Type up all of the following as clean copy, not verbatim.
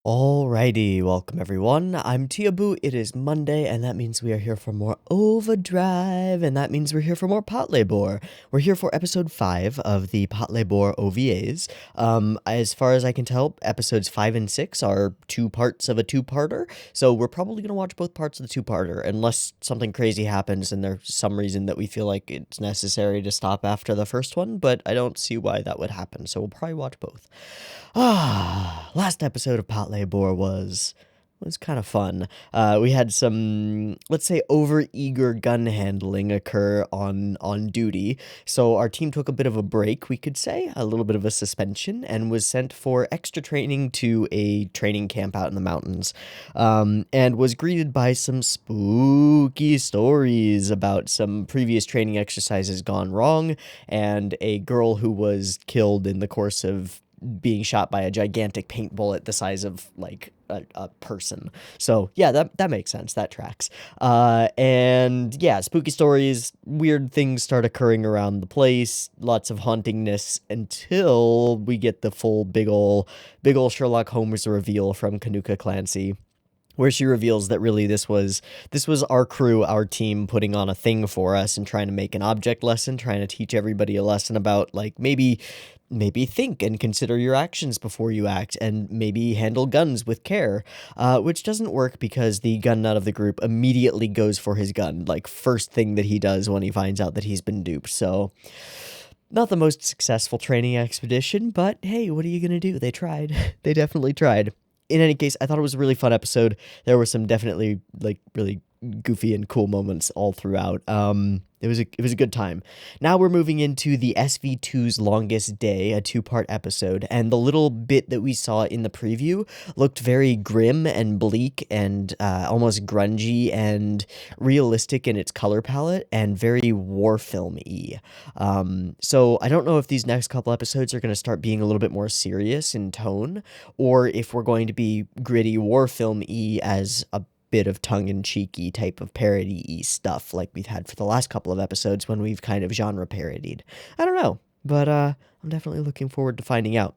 Alrighty, welcome everyone. I'm Teeaboo. It is Monday, and that means we are here for more OVAdrive, and that means we're here for more Patlabor. We're here for episode 5 of the Patlabor OVAs. As far as I can tell, episodes 5 and 6 are two parts of a two-parter, so we're probably going to watch both parts of the two-parter, unless something crazy happens and there's some reason that we feel like it's necessary to stop after the first one, but I don't see why that would happen, so we'll probably watch both. Last episode of Patlabor was kind of fun. We had some, let's say, over-eager gun handling occur on duty, so our team took a bit of a break, we could say, a little bit of a suspension, and was sent for extra training to a training camp out in the mountains, and was greeted by some spooky stories about some previous training exercises gone wrong, and a girl who was killed in the course of being shot by a gigantic paint bullet the size of like a person. So yeah, that makes sense. That tracks. And yeah, spooky stories, weird things start occurring around the place, lots of hauntingness until we get the full big ol' Sherlock Holmes reveal from Kanuka Clancy, where she reveals that really this was our crew, our team, putting on a thing for us and trying to make an object lesson, trying to teach everybody a lesson about, like, maybe think and consider your actions before you act, and maybe handle guns with care, which doesn't work because the gun nut of the group immediately goes for his gun, like, first thing that he does when he finds out that he's been duped. So not the most successful training expedition, but hey, what are you gonna do? They tried. They definitely tried. In any case, I thought it was a really fun episode. There were some definitely, like, really goofy and cool moments all throughout. It was a good time. Now we're moving into the SV2's Longest Day, a two-part episode, and the little bit that we saw in the preview looked very grim and bleak and almost grungy and realistic in its color palette and very war film-y. So I don't know if these next couple episodes are going to start being a little bit more serious in tone, or if we're going to be gritty war film-y as a bit of tongue-in-cheeky type of parody-y stuff like we've had for the last couple of episodes when we've kind of genre parodied. I don't know, but I'm definitely looking forward to finding out.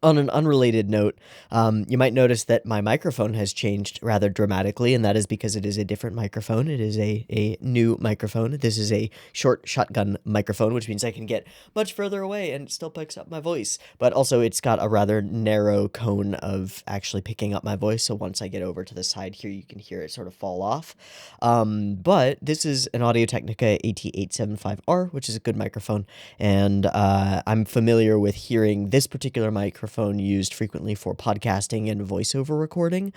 On an unrelated note, you might notice that my microphone has changed rather dramatically, and that is because it is a different microphone. It is a new microphone. This is a short shotgun microphone, which means I can get much further away and it still picks up my voice. But also, it's got a rather narrow cone of actually picking up my voice, so once I get over to the side here, you can hear it sort of fall off. But this is an Audio-Technica AT875R, which is a good microphone, and I'm familiar with hearing this particular microphone used frequently for podcasting and voiceover recording.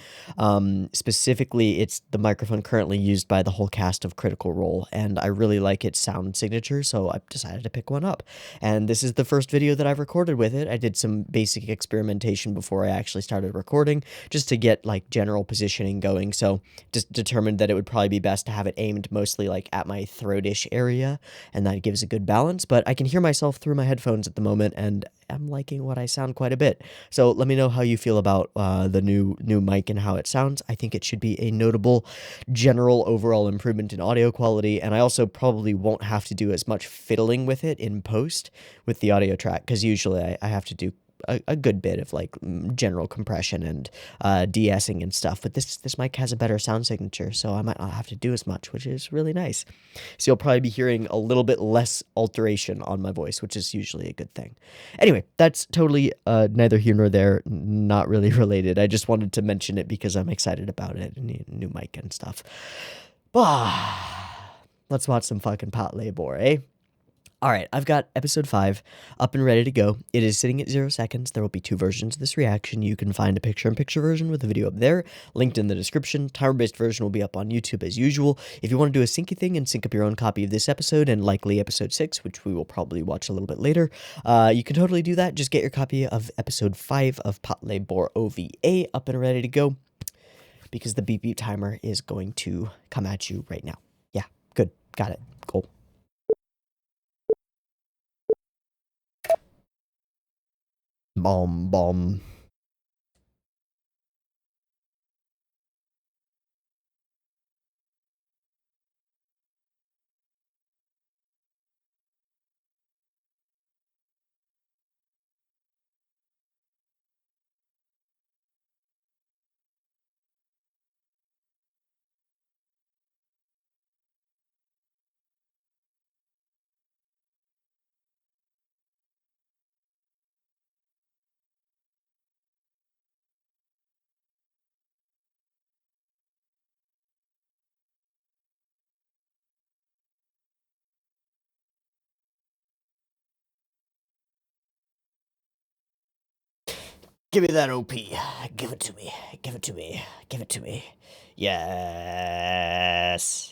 Specifically, it's the microphone currently used by the whole cast of Critical Role, and I really like its sound signature, so I've decided to pick one up. And this is the first video that I've recorded with it. I did some basic experimentation before I actually started recording, just to get, like, general positioning going, so just determined that it would probably be best to have it aimed mostly, like, at my throat-ish area, and that gives a good balance. But I can hear myself through my headphones at the moment, and I'm liking what I sound quite a bit. So let me know how you feel about the new mic and how it sounds. I think it should be a notable general overall improvement in audio quality, and I also probably won't have to do as much fiddling with it in post with the audio track, because usually I have to do a good bit of, like, general compression and de-essing and stuff, but this mic has a better sound signature, so I might not have to do as much, which is really nice. So you'll probably be hearing a little bit less alteration on my voice, which is usually a good thing. Anyway, that's totally neither here nor there, not really related. I just wanted to mention it because I'm excited about it, new mic and stuff. Let's watch some fucking Patlabor, eh? Alright, I've got episode 5 up and ready to go. It is sitting at 0 seconds. There will be two versions of this reaction. You can find a picture-in-picture version with the video up there, linked in the description. Timer-based version will be up on YouTube as usual. If you want to do a syncy thing and sync up your own copy of this episode and likely episode 6, which we will probably watch a little bit later, you can totally do that. Just get your copy of episode 5 of Patlabor OVA up and ready to go, because the beep beep timer is going to come at you right now. Yeah, good. Got it. Cool. Bomb, bomb. Give me that OP. Give it to me. Give it to me. Give it to me. Yes.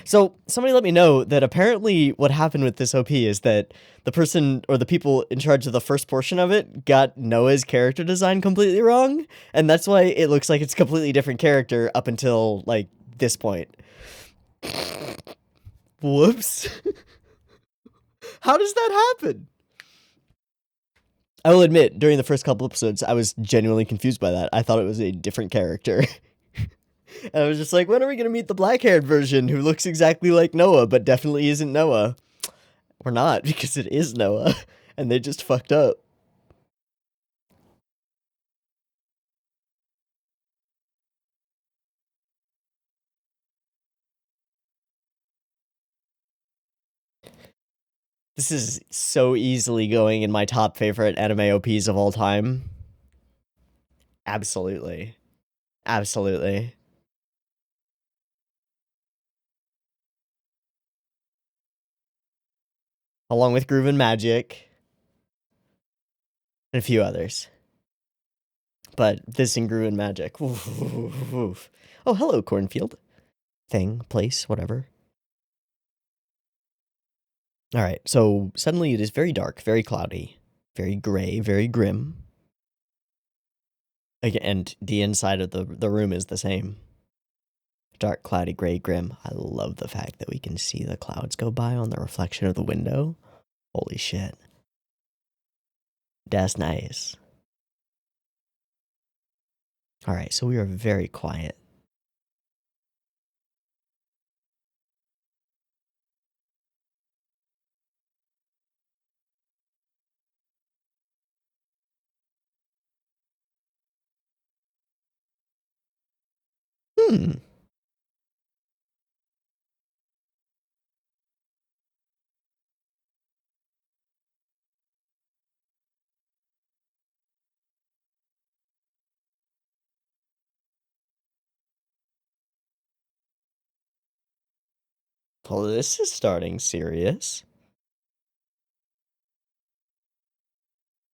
So, somebody let me know that apparently what happened with this OP is that the person or the people in charge of the first portion of it got Noah's character design completely wrong, and that's why it looks like it's a completely different character up until, like, this point. Whoops. How does that happen? I will admit, during the first couple episodes, I was genuinely confused by that. I thought it was a different character. And I was just like, when are we going to meet the black-haired version who looks exactly like Noah, but definitely isn't Noah? We're not, because it is Noah, and they just fucked up. This is so easily going in my top favorite anime OPs of all time. Absolutely. Absolutely. Along with Groove and Magic. And a few others. But this and Groove and Magic. Oof, oof, oof. Oh, hello, cornfield. Thing, place, whatever. Alright, so suddenly it is very dark, very cloudy, very gray, very grim. Again, and the inside of the room is the same. Dark, cloudy, gray, grim. I love the fact that we can see the clouds go by on the reflection of the window. Holy shit. That's nice. Alright, so we are very quiet. Hmm. Well, this is starting serious.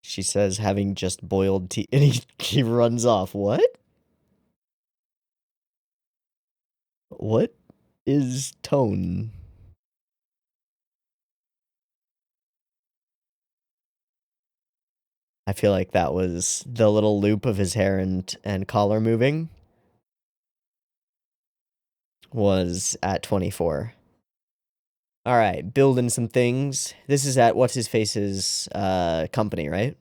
She says having just boiled tea, and he runs off. What? What is tone? I feel like that was the little loop of his hair and collar moving was at 24. All right, building some things. This is at what's his face's company, right?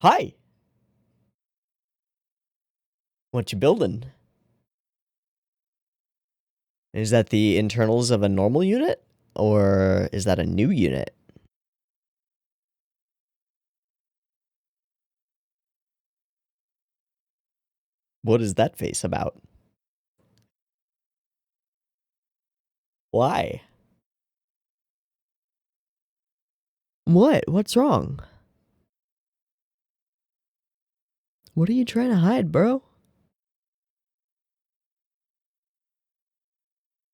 Hi. What you building? Is that the internals of a normal unit? Or is that a new unit? What is that face about? Why? What? What's wrong? What are you trying to hide, bro?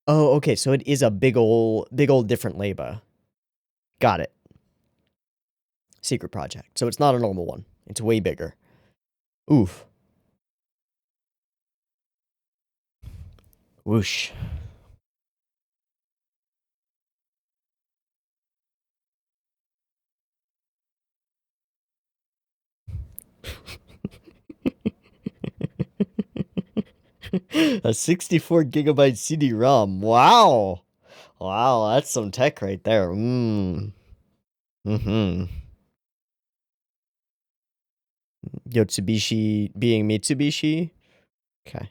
Oh, okay, so it is a big ol' different label. Got it. Secret project. So it's not a normal one. It's way bigger. Oof. Whoosh. A 64 gigabyte CD-ROM. Wow. Wow, that's some tech right there. Mm-hmm. Yotsubishi being Mitsubishi. Okay.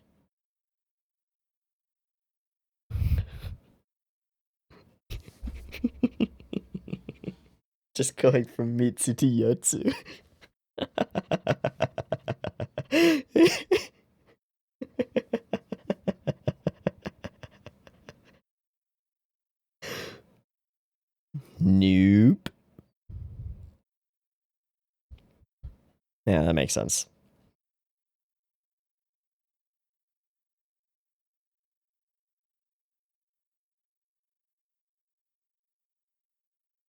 Just going from Mitsu to Yotsu. Nope. Yeah, that makes sense.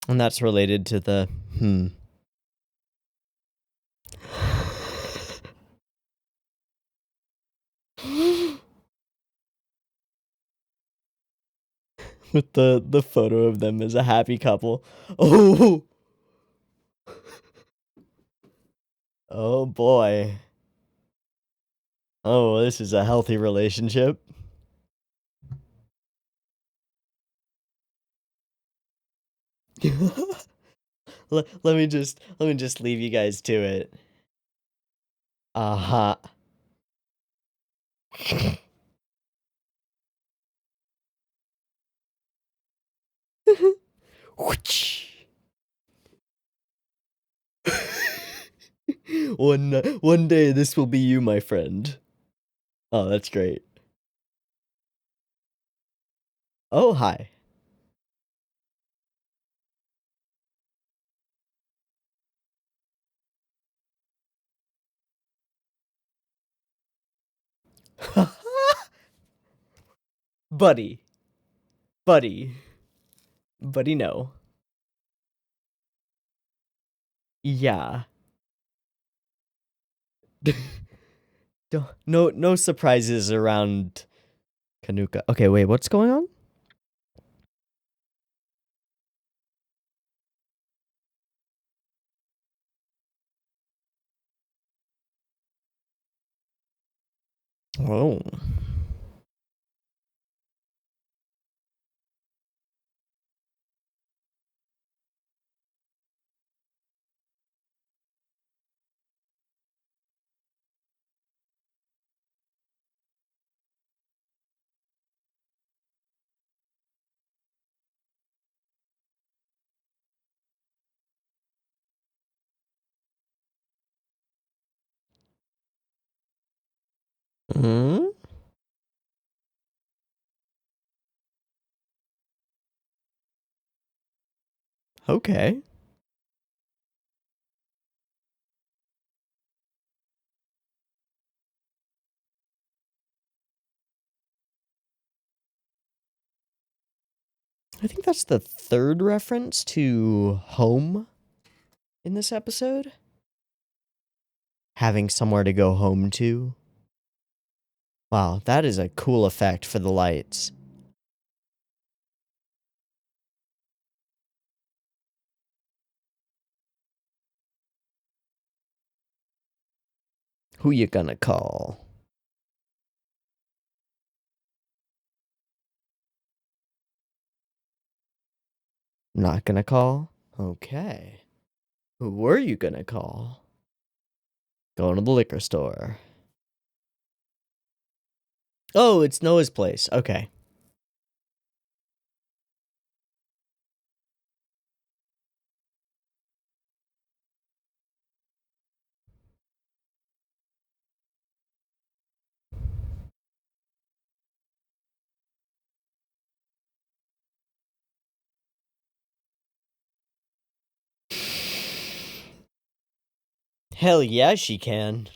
And that's related to the with the photo of them as a happy couple. Oh. Oh boy. Oh, this is a healthy relationship. let me just leave you guys to it. Uh-huh. One day this will be you, my friend. Oh, that's great. Oh, hi. Buddy. Buddy. Buddy, no. Yeah. No surprises around Kanuka. Okay, wait, what's going on? Oh. Hmm? Okay. I think that's the third reference to home in this episode. Having somewhere to go home to. Wow, that is a cool effect for the lights. Who you gonna call? Not gonna call? Okay. Who were you gonna call? Going to the liquor store. Oh, it's Noah's place. Okay. Hell yeah, she can.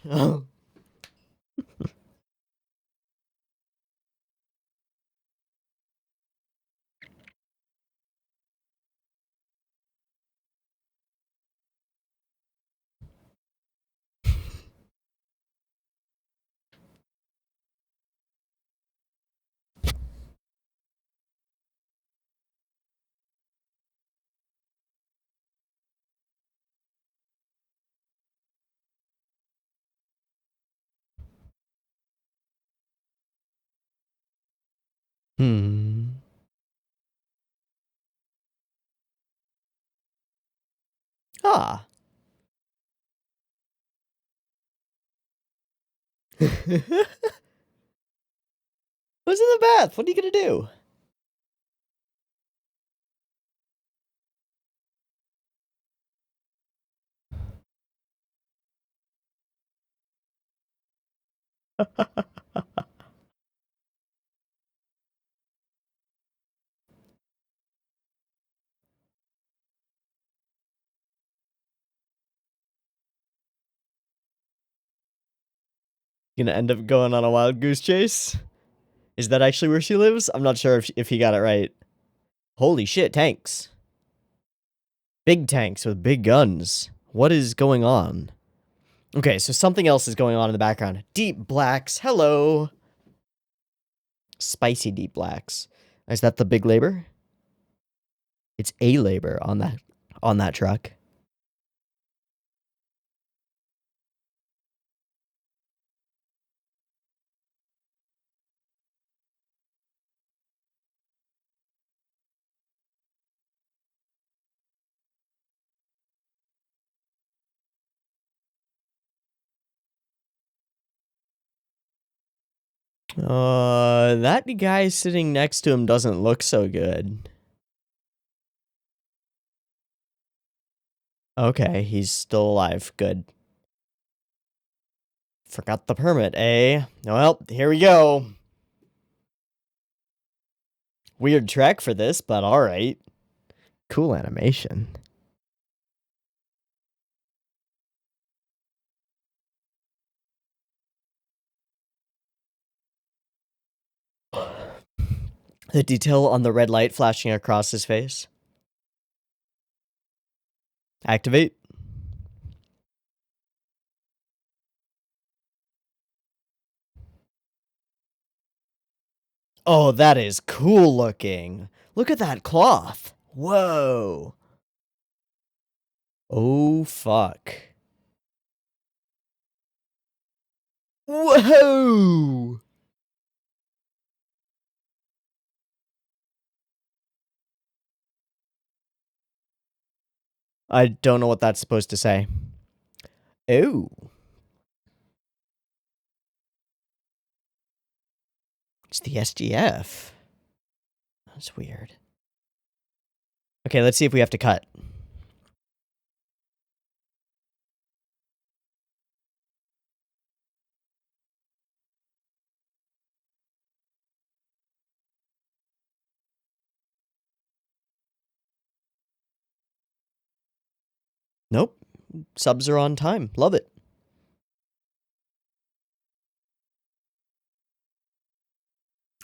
Hmm. Ah. Who's in the bath? What are you gonna do? Gonna end up going on a wild goose chase? Is that actually where she lives? I'm not sure if he got it right. Holy shit, tanks. Big tanks with big guns. What is going on? Okay, so something else is going on in the background. Deep blacks, hello. Spicy deep blacks. Is that the big labor? It's a labor on that truck. That guy sitting next to him doesn't look so good. Okay, he's still alive. Good. Forgot the permit, eh? Well, here we go. Weird track for this, but alright. Cool animation. The detail on the red light flashing across his face. Activate. Oh, that is cool looking. Look at that cloth. Whoa. Oh, fuck. Whoa! I don't know what that's supposed to say. Oh. It's the SGF. That's weird. Okay, let's see if we have to cut. Nope. Subs are on time. Love it.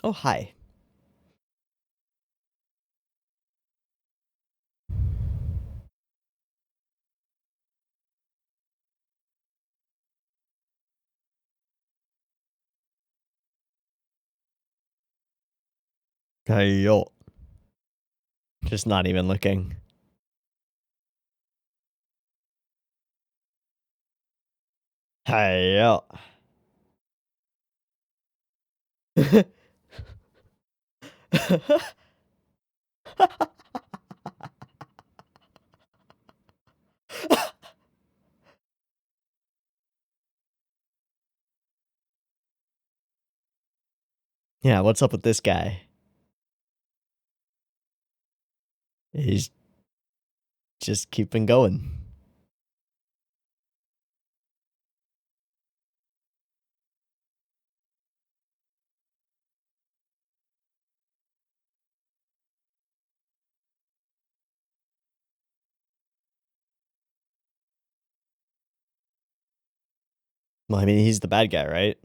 Oh, hi. Hey, yo. Just not even looking. Hey, yo. Yeah, what's up with this guy? He's just keeping going. Well, I mean, he's the bad guy, right?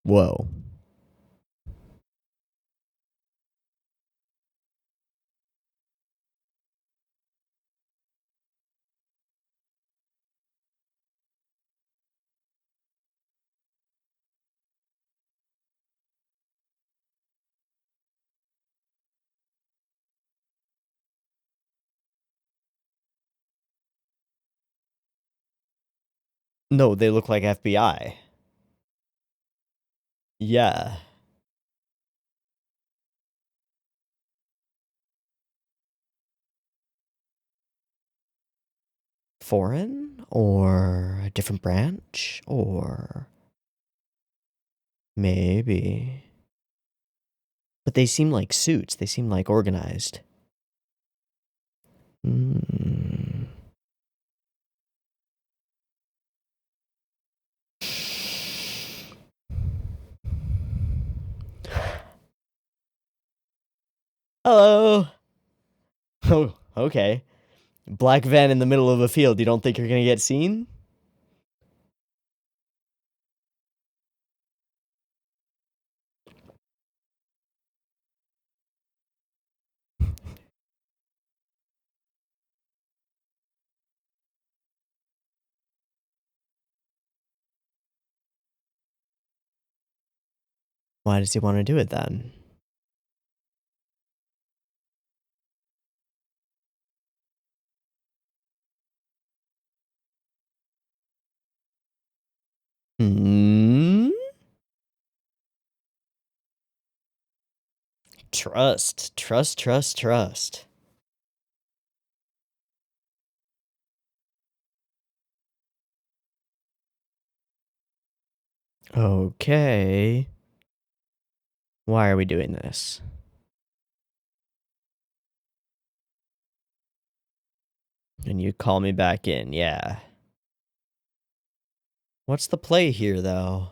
Whoa. No, they look like FBI. Yeah. Foreign? Or a different branch? Or maybe. But they seem like suits. They seem like organized. Hello. Oh, okay. Black van in the middle of a field. You don't think you're gonna get seen? Why does he want to do it then? Hmm? Trust. Trust, trust, trust. Okay. Why are we doing this? And you call me back in, yeah. What's the play here, though?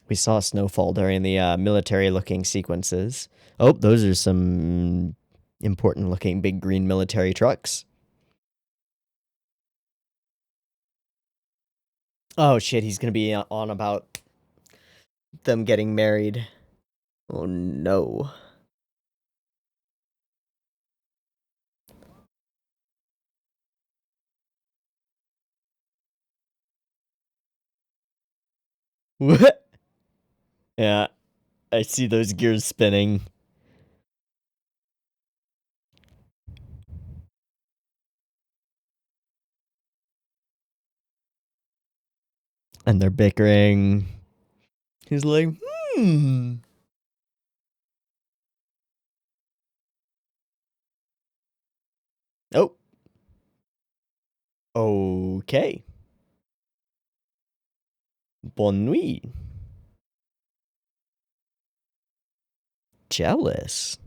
We saw snowfall during the military-looking sequences. Oh, those are some important-looking big green military trucks. Oh shit, he's gonna be on about them getting married. Oh no. What? Yeah, I see those gears spinning. And they're bickering. He's like, hmm. Oh. Okay. Bonne nuit. Jealous.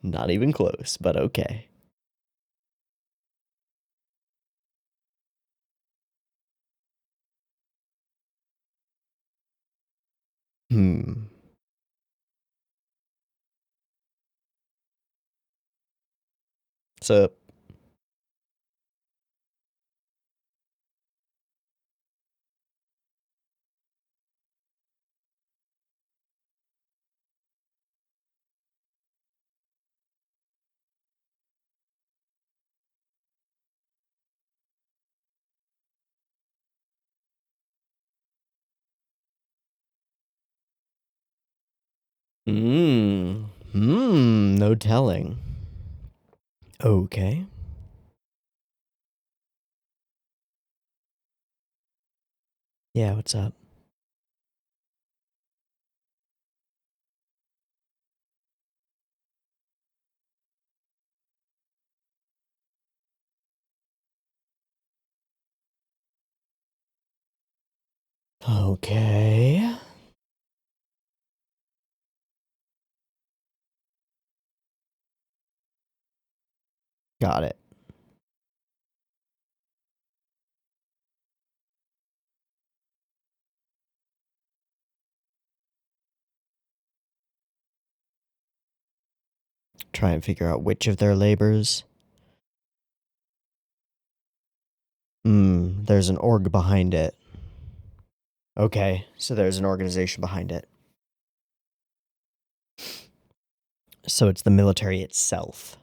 Not even close, but okay. Hmm. So, no telling. Okay. Yeah, what's up? Okay. Got it. Try and figure out which of their labors. There's an org behind it. Okay, so there's an organization behind it. So it's the military itself.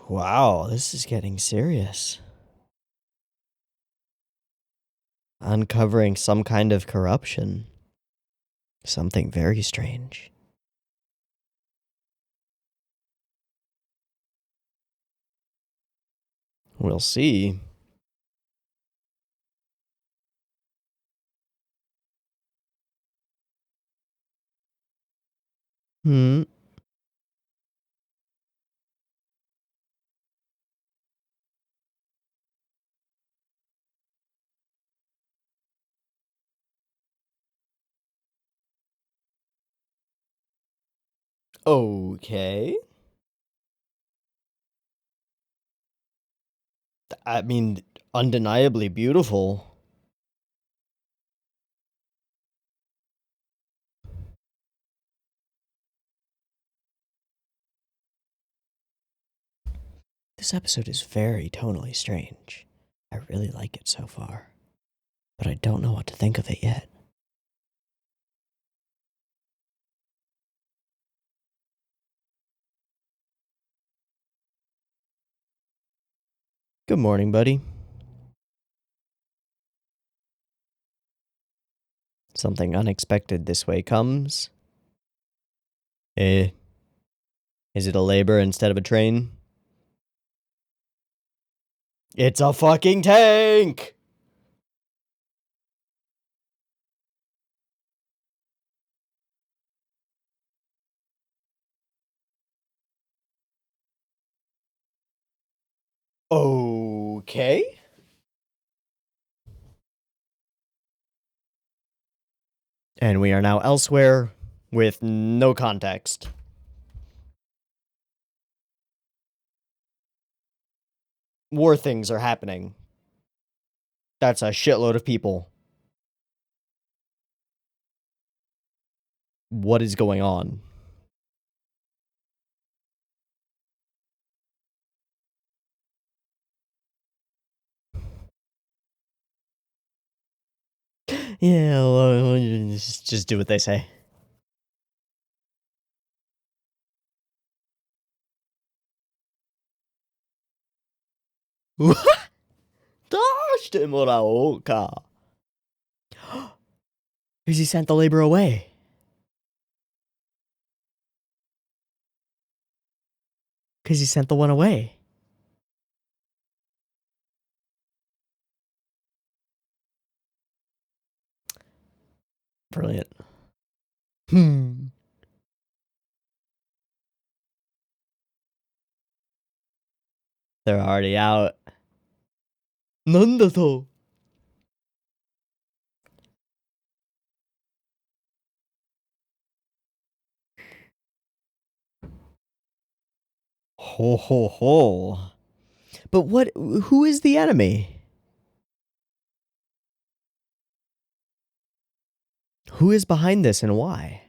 Wow, this is getting serious. Uncovering some kind of corruption. Something very strange. We'll see. Hmm. Okay. I mean, undeniably beautiful. This episode is very tonally strange. I really like it so far, but I don't know what to think of it yet. Good morning, buddy. Something unexpected this way comes. Is it a labor instead of a train? It's a fucking tank! Okay. And we are now elsewhere with no context. War things are happening. That's a shitload of people. What is going on? Yeah, well, just do what they say. What? どうしてもらおうか? Because he sent the labor away. Because he sent the one away. Brilliant. They're already out. なんだと? Ho ho ho. But who is the enemy? Who is behind this and why?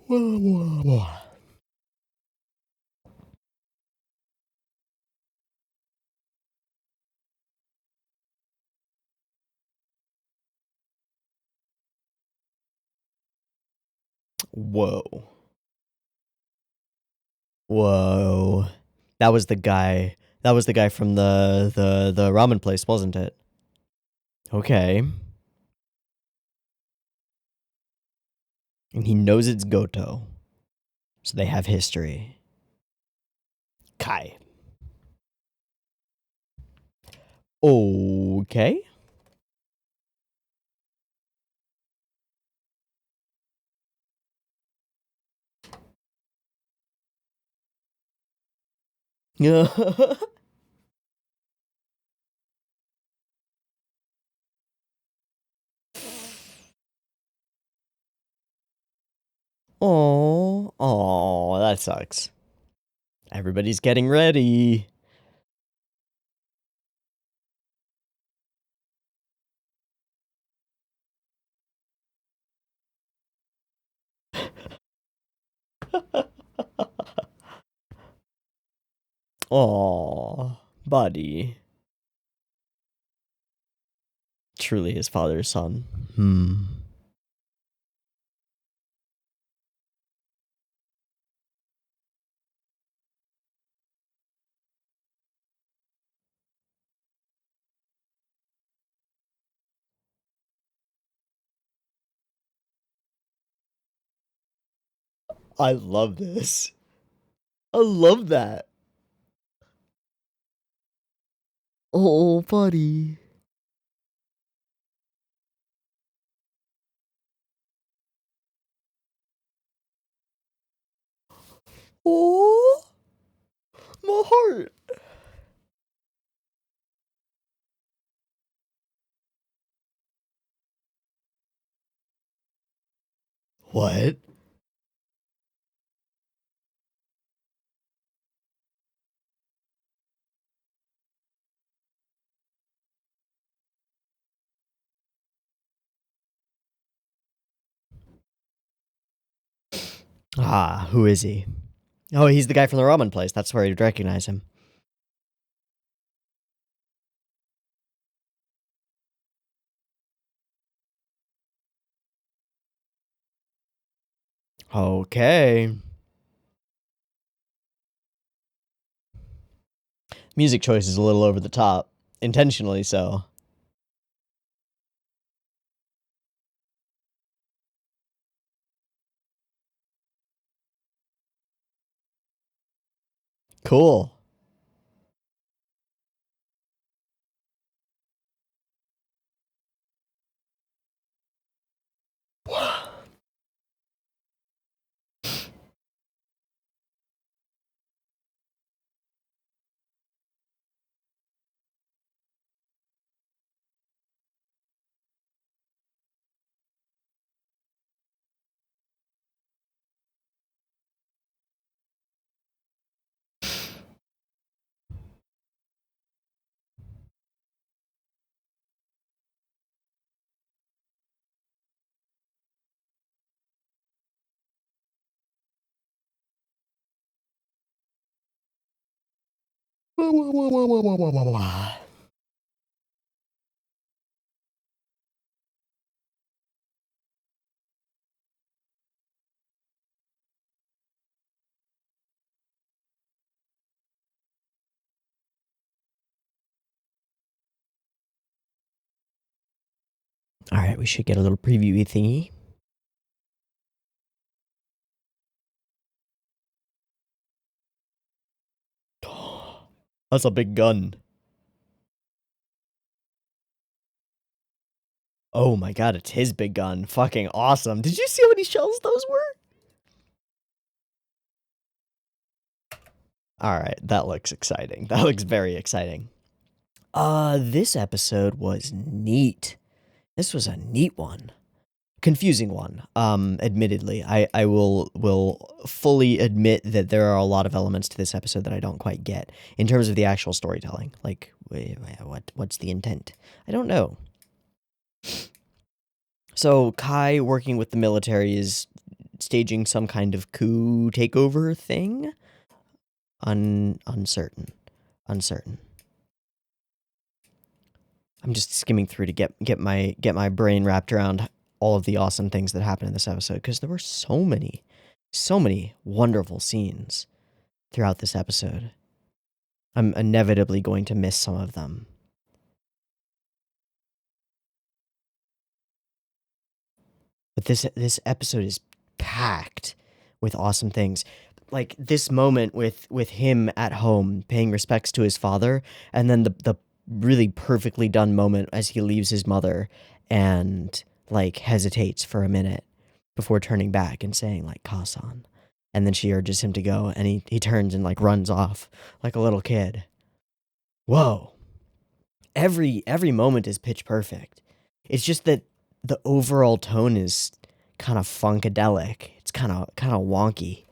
Whoa. Whoa. That was the guy. That was the guy from the ramen place, wasn't it? Okay. And he knows it's Goto. So they have history. Kai. Okay. Oh, that sucks. Everybody's getting ready. Oh, buddy. Truly his father's son. I love this. I love that. Oh, buddy. Oh, my heart. What? Ah, who is he? Oh, he's the guy from the ramen place. That's where you'd recognize him. Okay. Music choice is a little over the top. Intentionally so. Cool. All right, we should get a little preview-y thingy. That's a big gun. Oh my god, it's his big gun. Fucking awesome. Did you see how many shells those were? All right, that looks exciting. That looks very exciting. This episode was neat. This was a neat one. Confusing one. Admittedly, I will fully admit that there are a lot of elements to this episode that I don't quite get in terms of the actual storytelling. Like, what's the intent? I don't know. So Kai working with the military is staging some kind of coup takeover thing. Uncertain. I'm just skimming through to get my brain wrapped around all of the awesome things that happened in this episode, because there were so many wonderful scenes throughout this episode. I'm inevitably going to miss some of them. But this episode is packed with awesome things. Like this moment with him at home paying respects to his father, and then the really perfectly done moment as he leaves his mother and like hesitates for a minute before turning back and saying like Kasan. And then she urges him to go, and he turns and like runs off like a little kid. Whoa. Every moment is pitch perfect. It's just that the overall tone is kind of funkadelic. It's kind of wonky.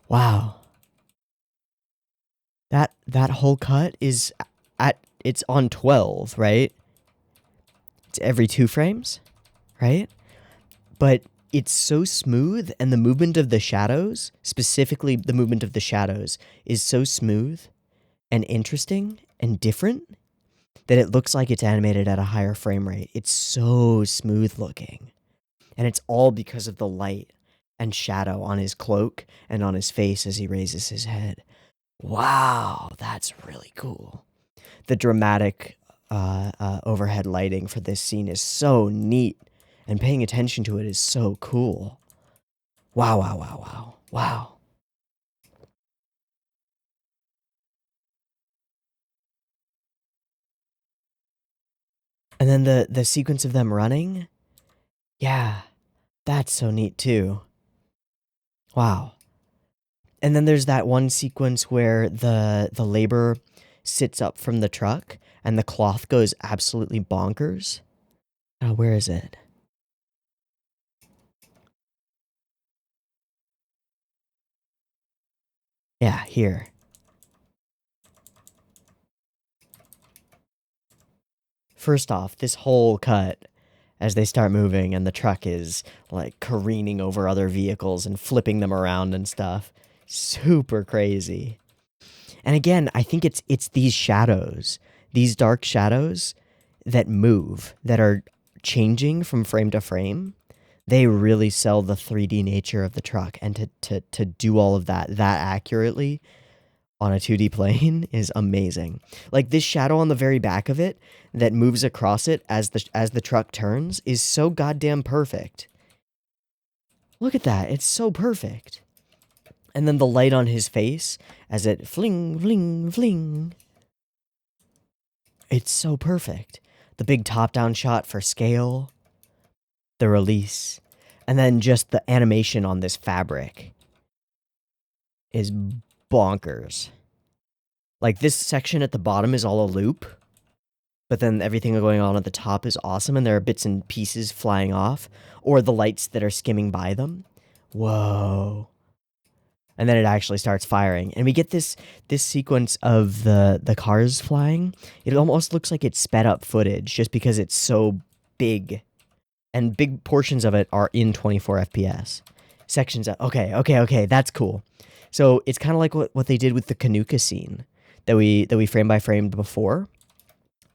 Wow. That whole cut is it's on 12, right? It's every 2 frames, right? But it's so smooth, and the movement of the shadows, specifically the movement of the shadows, is so smooth and interesting and different that it looks like it's animated at a higher frame rate. It's so smooth looking. And it's all because of the light. and shadow on his cloak and on his face as he raises his head. Wow, that's really cool. The dramatic overhead lighting for this scene is so neat, and paying attention to it is so cool. Wow, wow, wow, wow, wow. And then the sequence of them running, yeah, that's so neat too. Wow. And then there's that one sequence where the labor sits up from the truck and the cloth goes absolutely bonkers. Oh, where is it? Yeah, here. First off, this whole cut as they start moving and the truck is like careening over other vehicles and flipping them around and stuff. Super crazy. And again, I think it's these shadows, these dark shadows that move, that are changing from frame to frame. They really sell the 3D nature of the truck, and to do all of that accurately on a 2D plane is amazing. Like this shadow on the very back of it that moves across it as the truck turns is so goddamn perfect. Look at that. It's so perfect. And then the light on his face as it fling, fling, fling. It's so perfect. The big top-down shot for scale. The release. And then just the animation on this fabric is bonkers. Like, this section at the bottom is all a loop, but then everything going on at the top is awesome, and there are bits and pieces flying off, or the lights that are skimming by them. Whoa. And then it actually starts firing, and we get this sequence of the cars flying. It almost looks like it's sped up footage, just because it's so big, and big portions of it are in 24 FPS. Sections of, okay, that's cool. So it's kind of like what they did with the Kanuka scene that we frame by framed before.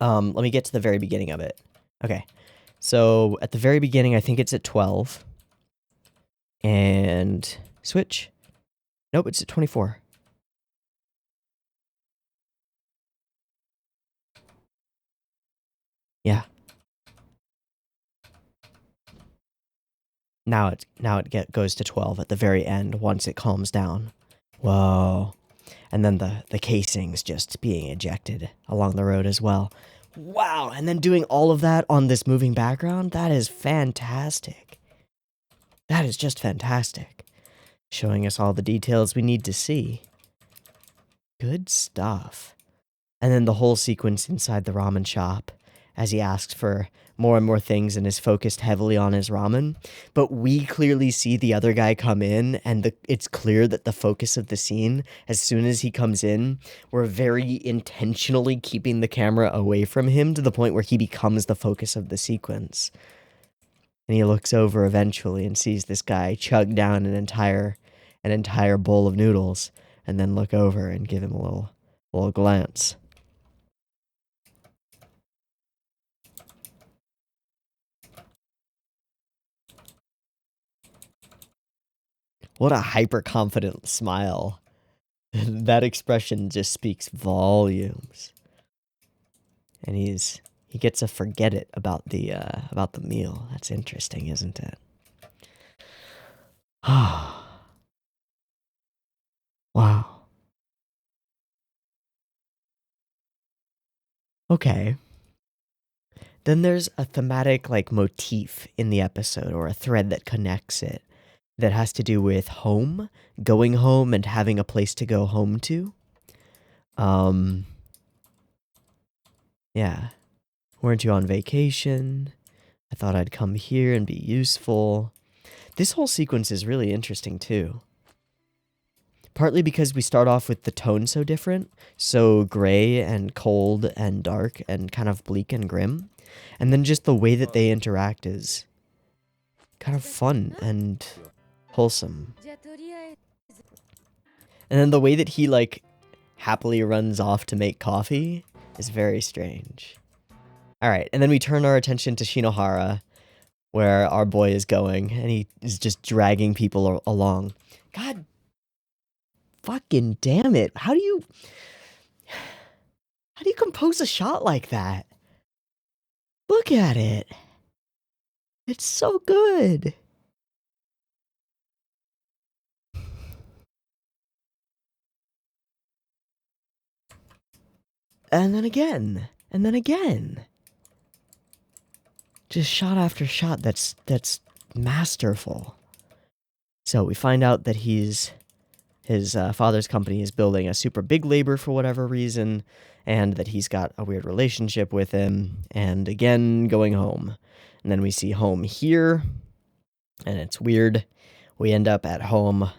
Let me get to the very beginning of it. Okay, so at the very beginning, I think it's at 12. And switch. Nope, it's at 24. Yeah. Now it goes to 12 at the very end once it calms down. Whoa. And then the casings just being ejected along the road as well. Wow, and then doing all of that on this moving background, that is fantastic. That is just fantastic. Showing us all the details we need to see. Good stuff. And then the whole sequence inside the ramen shop as he asks for more and more things and is focused heavily on his ramen. But we clearly see the other guy come in, and it's clear that the focus of the scene, as soon as he comes in, we're very intentionally keeping the camera away from him to the point where he becomes the focus of the sequence. And he looks over eventually and sees this guy chug down an entire bowl of noodles, and then look over and give him a little glance. What a hyper-confident smile. That expression just speaks volumes. And he gets to forget it about the meal. That's interesting, isn't it? Wow. Okay. Then there's a thematic motif in the episode, or a thread that connects it, that has to do with home, going home, and having a place to go home to. Yeah. Weren't you on vacation? I thought I'd come here and be useful. This whole sequence is really interesting too. Partly because we start off with the tone so different, so gray and cold and dark and kind of bleak and grim. And then just the way that they interact is kind of fun and wholesome. And then the way that he happily runs off to make coffee is very strange. Alright, and then we turn our attention to Shinohara, where our boy is going, and he is just dragging people along. God fucking damn it. How do you compose a shot like that? Look at it. It's so good. And then again. And then again. Just shot after shot. That's masterful. So we find out that his father's company is building a super big labor for whatever reason, and that he's got a weird relationship with him, and again, going home. And then we see home here, and it's weird. We end up at home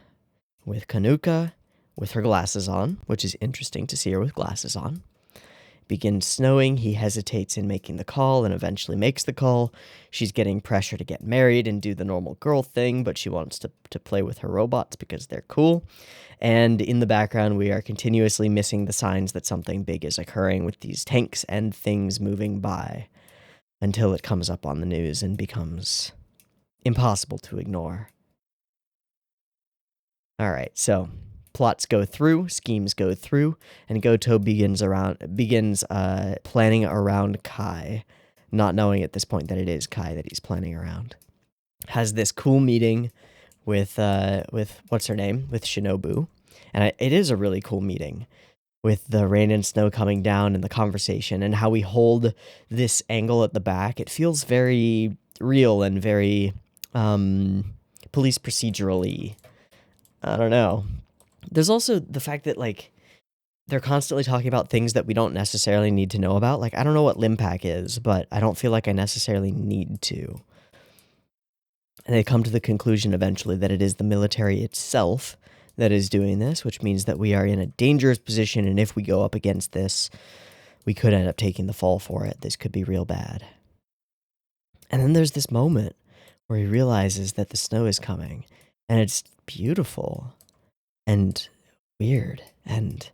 with Kanuka with her glasses on, which is interesting to see her with glasses on. Begins snowing, he hesitates in making the call and eventually makes the call. She's getting pressure to get married and do the normal girl thing, but she wants to play with her robots because they're cool. And in the background, we are continuously missing the signs that something big is occurring with these tanks and things moving by until it comes up on the news and becomes impossible to ignore. All right, so plots go through, schemes go through, and Goto begins planning around Kai, not knowing at this point that it is Kai that he's planning around. Has this cool meeting with what's her name, with Shinobu, and it is a really cool meeting with the rain and snow coming down and the conversation and how we hold this angle at the back. It feels very real and very police procedural-y. I don't know. There's also the fact that, like, they're constantly talking about things that we don't necessarily need to know about. Like, I don't know what Limpack is, but I don't feel like I necessarily need to. And they come to the conclusion eventually that it is the military itself that is doing this, which means that we are in a dangerous position, and if we go up against this, we could end up taking the fall for it. This could be real bad. And then there's this moment where he realizes that the snow is coming, and it's beautiful and weird and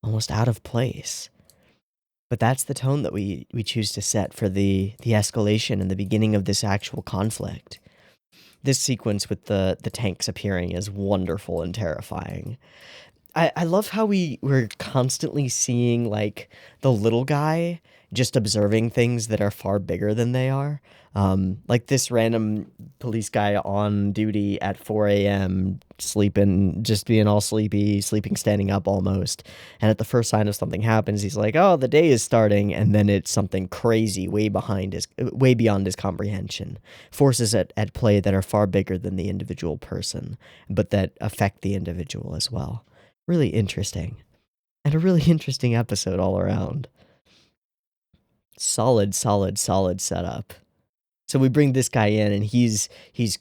almost out of place. But that's the tone that we choose to set for the escalation and the beginning of this actual conflict. This sequence with the tanks appearing is wonderful and terrifying. I love how we're constantly seeing, like, the little guy just observing things that are far bigger than they are. Like this random police guy on duty at 4 a.m. sleeping, just being all sleepy, sleeping standing up almost. And at the first sign of something happens, he's like, oh, the day is starting. And then it's something crazy way beyond his comprehension. Forces at play that are far bigger than the individual person, but that affect the individual as well. Really interesting. And a really interesting episode all around. Solid setup. So we bring this guy in, and he's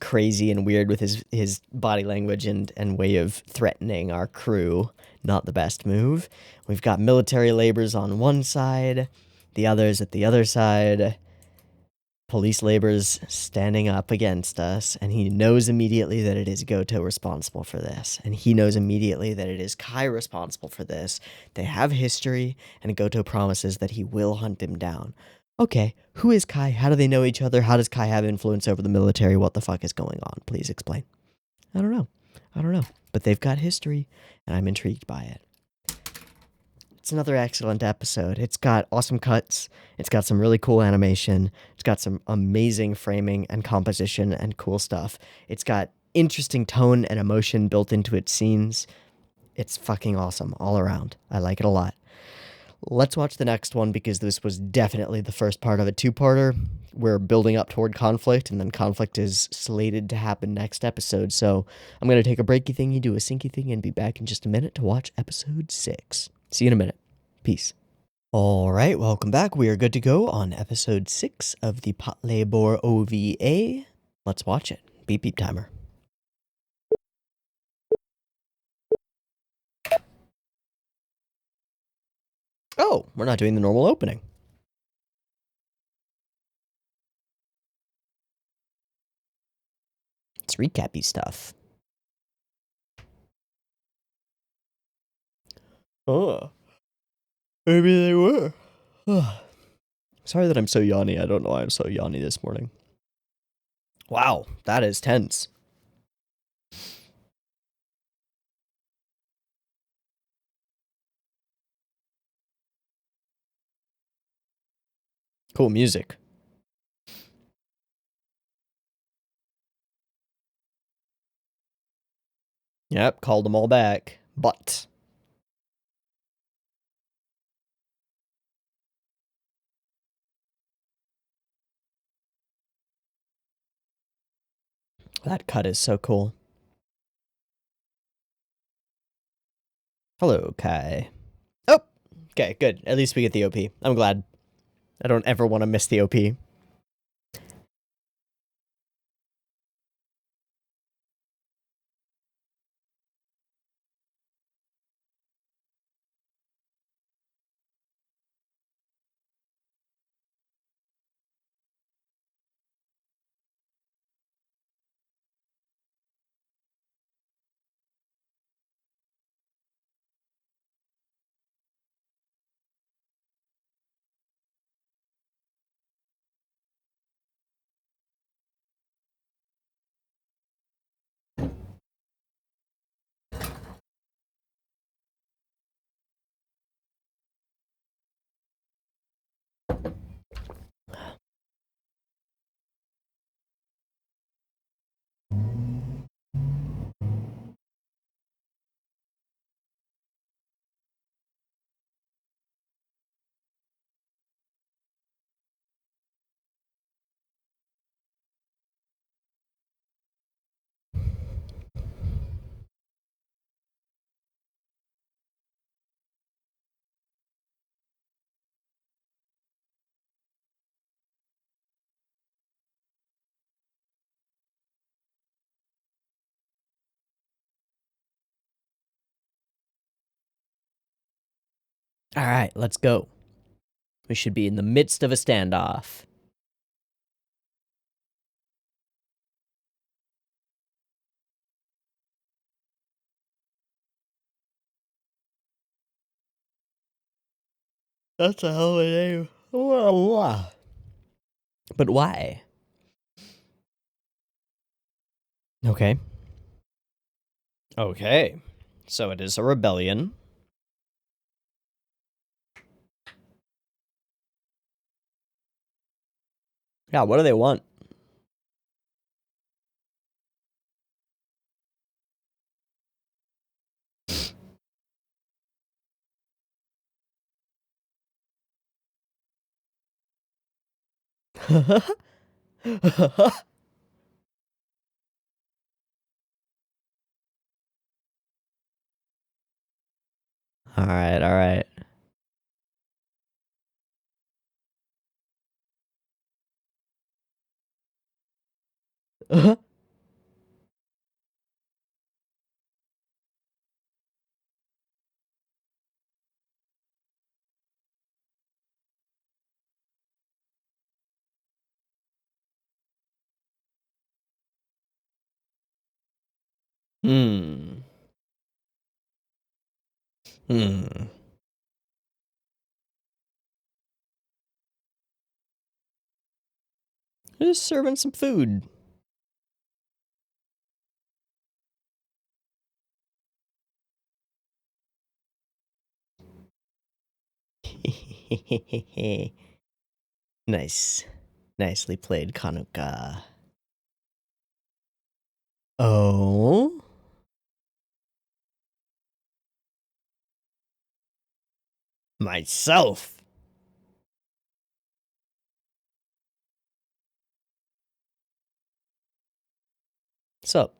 crazy and weird with his body language and way of threatening our crew. Not the best move. We've got military laborers on one side, the others at the other side. Police laborers standing up against us, and he knows immediately that it is Goto responsible for this, and he knows immediately that it is Kai responsible for this. They have history, and Goto promises that he will hunt him down. Okay, who is Kai? How do they know each other? How does Kai have influence over the military? What the fuck is going on? Please explain. I don't know. But they've got history, and I'm intrigued by it. It's another excellent episode. It's got awesome cuts. It's got some really cool animation. It's got some amazing framing and composition and cool stuff. It's got interesting tone and emotion built into its scenes. It's fucking awesome all around. I like it a lot. Let's watch the next one, because this was definitely the first part of a two-parter. We're building up toward conflict, and then conflict is slated to happen next episode. So I'm going to take a breaky thing, you do a sinky thing, and be back in just a minute to watch episode 6. See you in a minute. Peace. All right, welcome back. We are good to go on episode 6 of the Patlabor OVA. Let's watch it. Beep beep timer. Oh, we're not doing the normal opening. It's recappy stuff. Oh. Maybe they were. Sorry that I'm so yawny. I don't know why I'm so yawny this morning. Wow, that is tense. Cool music. Yep, called them all back. But that cut is so cool. Hello, Kai. Oh, okay, good. At least we get the OP. I'm glad. I don't ever want to miss the OP. All right, let's go. We should be in the midst of a standoff. That's a hell of a name. But why? Okay. Okay. So it is a rebellion. Yeah, what do they want? All right, all right. Hmm. Hmm. Just serving some food. Nice. Nicely played, Kanuka. Oh? Myself. What's up?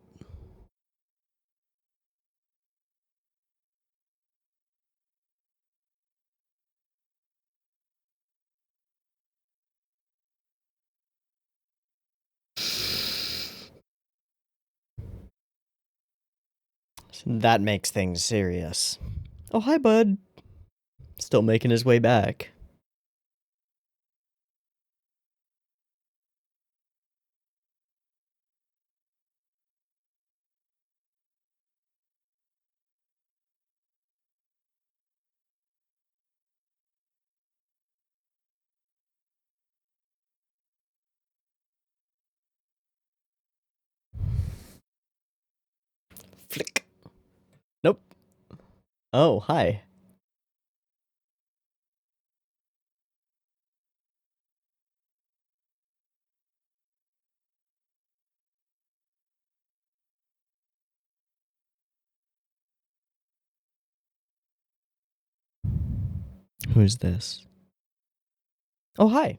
That makes things serious. Oh, hi, bud. Still making his way back. Flick. Nope. Oh, hi. Who's this? Oh, hi.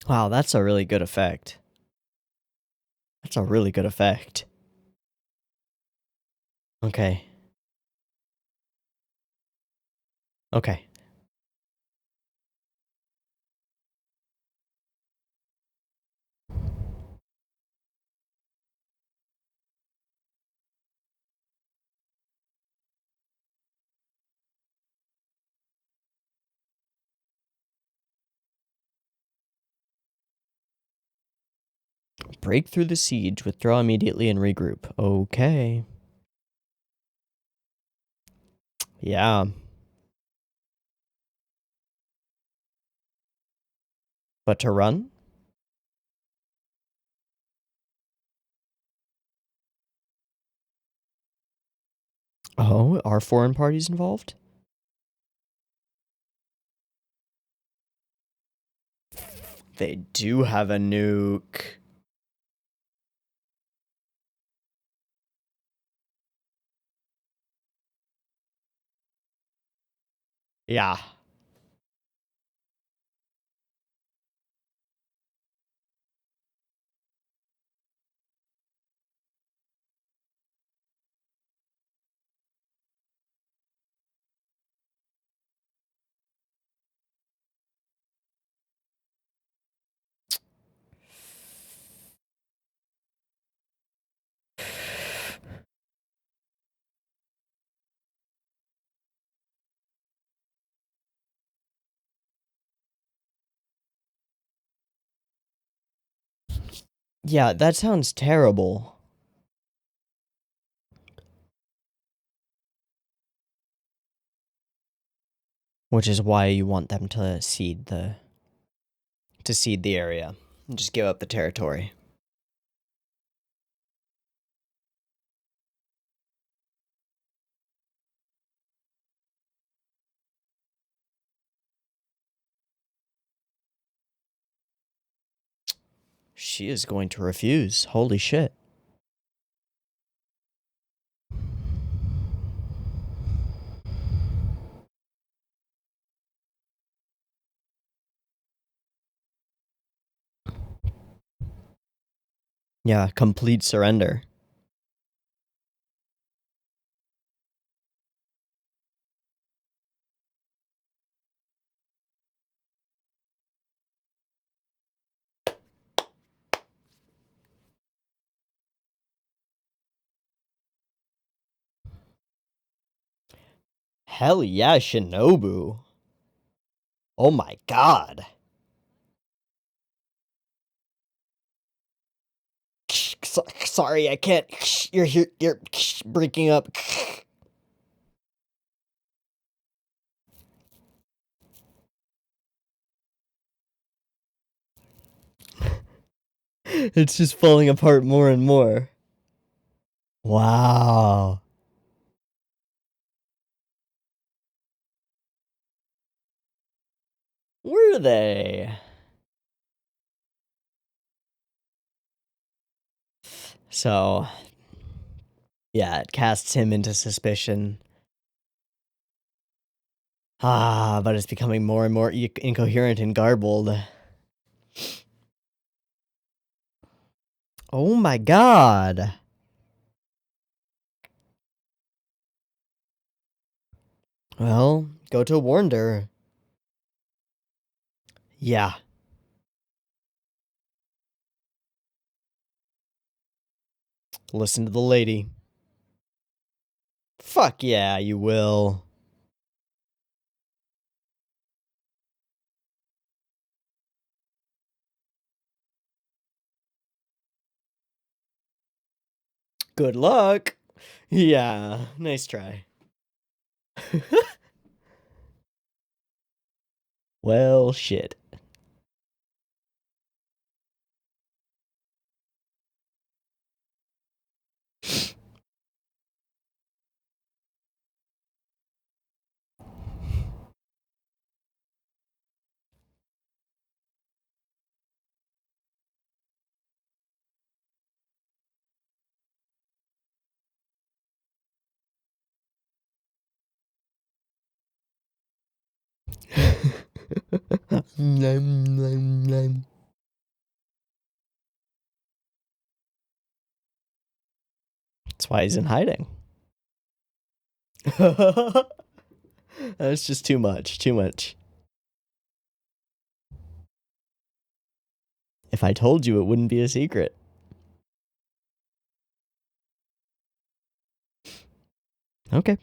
Wow, that's a really good effect. That's a really good effect. Okay. Okay. Break through the siege, withdraw immediately, and regroup. Okay. Yeah. But to run? Oh, are foreign parties involved? They do have a nuke. Yeah. Yeah, that sounds terrible. Which is why you want them to seed the area and just give up the territory. She is going to refuse. Holy shit. Yeah, complete surrender. Hell yeah, Shinobu. Oh my god. Sorry, I can't. You're breaking up. It's just falling apart more and more. Wow. Were they? So, yeah, it casts him into suspicion. Ah, but it's becoming more and more incoherent and garbled. Oh my god. Well, go to Warnder. Yeah. Listen to the lady. Fuck yeah, you will. Good luck. Yeah, nice try. Well, shit. That's why he's in hiding. That's just too much. Too much. If I told you, it wouldn't be a secret. Okay.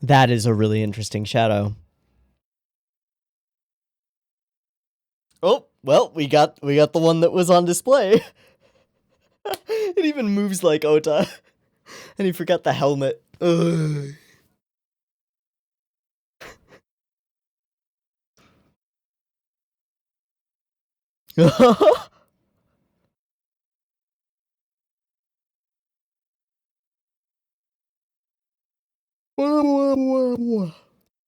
That is a really interesting shadow. Oh, well, we got the one that was on display. It even moves like Ota. And he forgot the helmet. Ugh.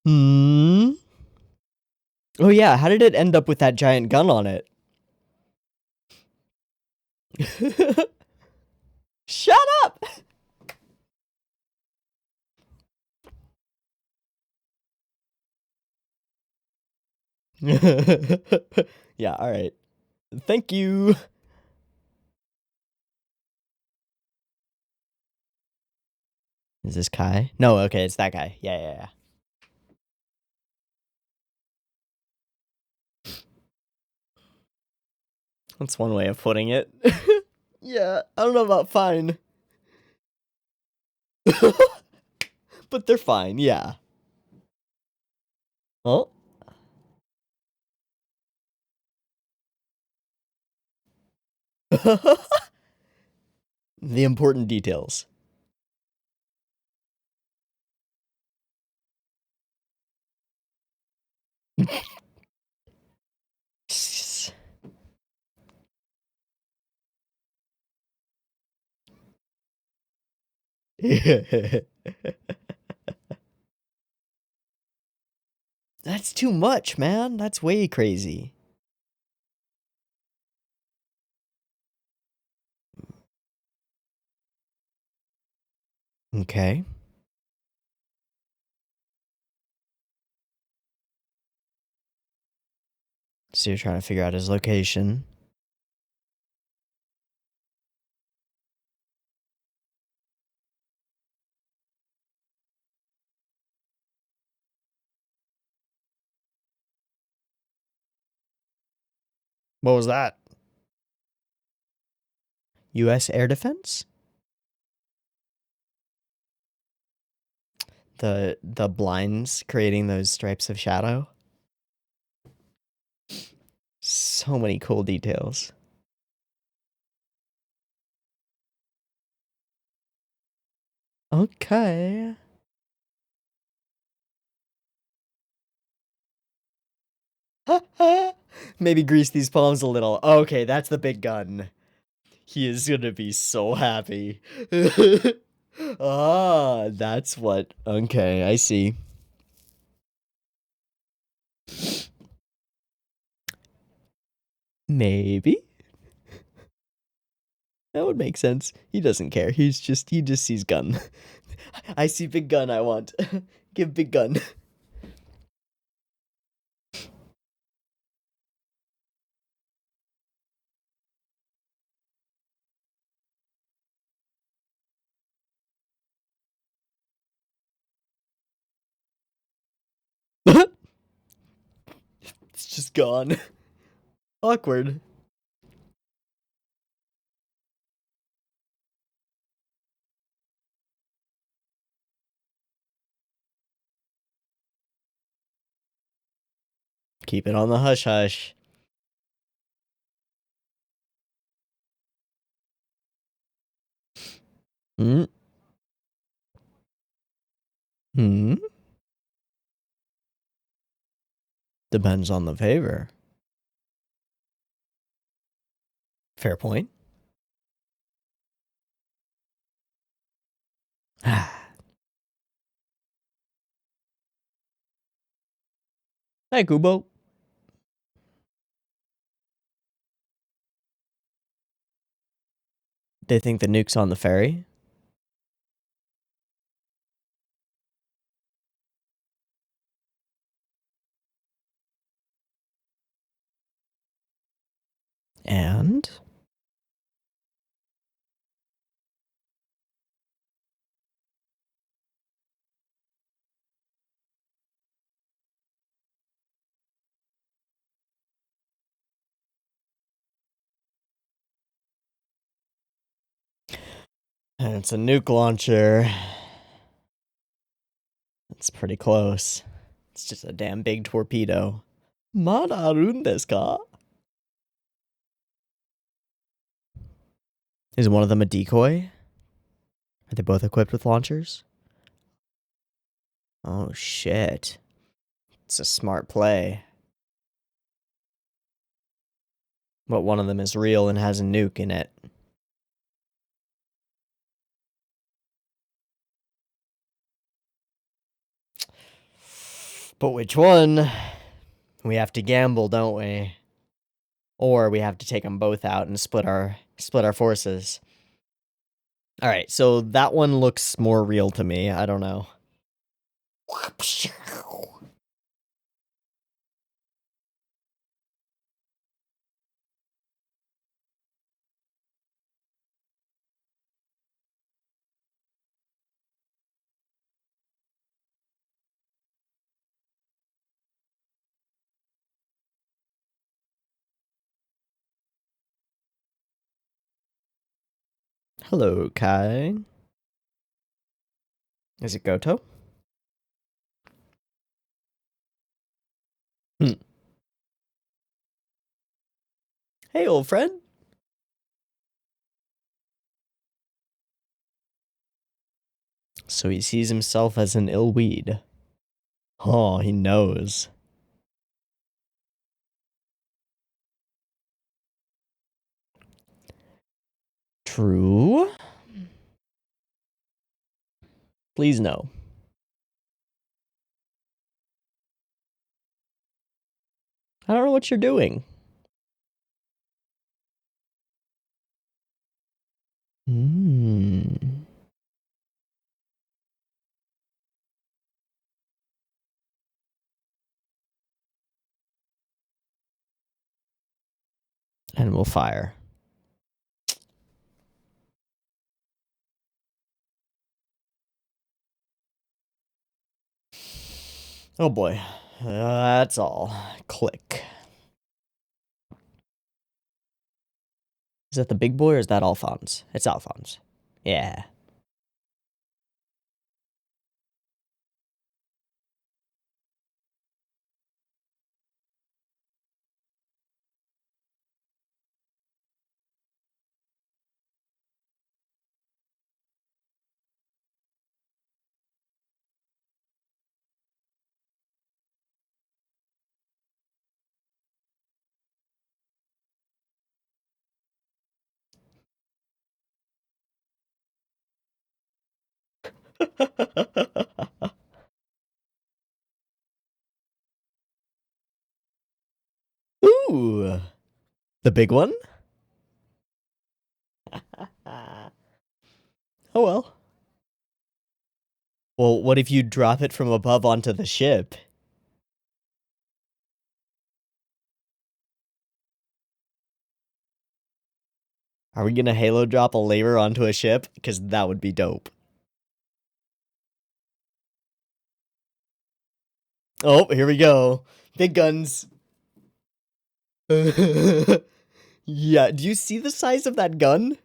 Hmm. Oh yeah, how did it end up with that giant gun on it? Shut up! Yeah, alright. Thank you. Is this Kai? No, okay, it's that guy. Yeah. That's one way of putting it. Yeah, I don't know about fine. But they're fine, yeah. Oh. The important details. That's too much, man. That's way crazy. Okay. So you're trying to figure out his location. What was that? U.S. Air Defense? The blinds creating those stripes of shadow? So many cool details. Okay. Maybe grease these palms a little. Okay, that's the big gun. He is gonna be so happy. Ah, that's what. Okay, I see. Maybe. That would make sense. He doesn't care. He just sees gun. I see big gun, I want. Give big gun. It's just gone. Awkward. Keep it on the hush hush. Hmm? Hmm? Depends on the favor. Fair point. Hey, Kubo. They think the nuke's on the ferry? And? And it's a nuke launcher. It's pretty close. It's just a damn big torpedo. Mada arun desu ka? Is one of them a decoy? Are they both equipped with launchers? Oh shit. It's a smart play. But one of them is real and has a nuke in it. But which one? We have to gamble, don't we? Or we have to take them both out and split our forces. All right, so that one looks more real to me. I don't know. Hello, Kai. Is it Goto? Hey, old friend. So he sees himself as an ill weed. Oh, he knows. True. Please no. I don't know what you're doing. And we'll fire. Oh boy. That's all. Click. Is that the big boy or is that Alphonse? It's Alphonse. Yeah. Ooh. The big one? Oh well. Well, what if you drop it from above onto the ship? Are we gonna Halo drop a laser onto a ship? Because that would be dope. Oh, here we go. Big guns. Yeah, do you see the size of that gun?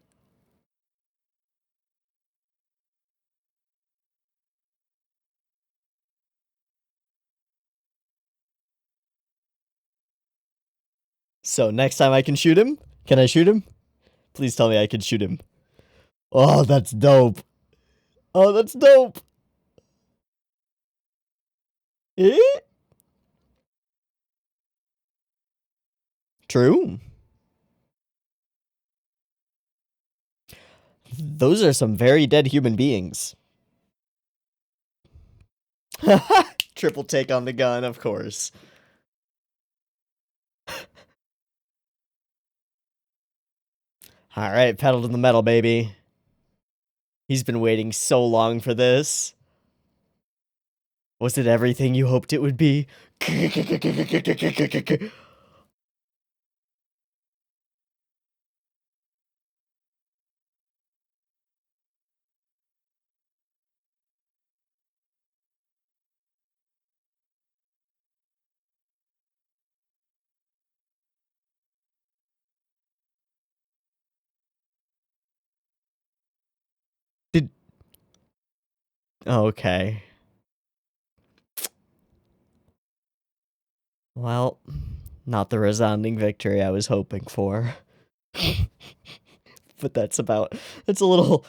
So next time I can shoot him? Can I shoot him? Please tell me I can shoot him. Oh, that's dope. Oh, that's dope. Eh? True. Those are some very dead human beings. Triple take on the gun, of course. All right, pedal to the metal, baby. He's been waiting so long for this. Was it everything you hoped it would be? Did... Okay. Well, not the resounding victory I was hoping for. But that's about... It's a little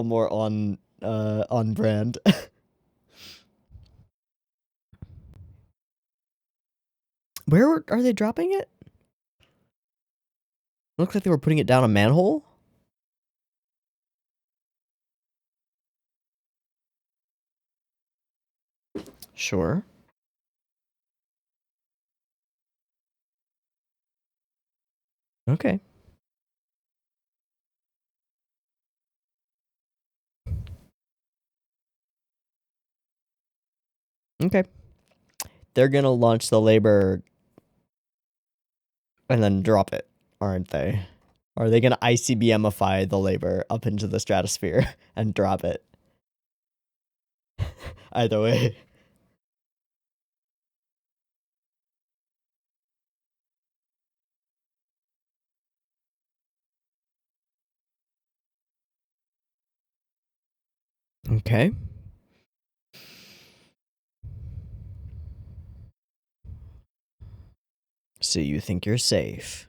more on brand. Where are they dropping it? Looks like they were putting it down a manhole. Sure. Okay. Okay. They're gonna launch the labor and then drop it, aren't they? Or are they gonna ICBMify the labor up into the stratosphere and drop it? Either way. Okay. So you think you're safe.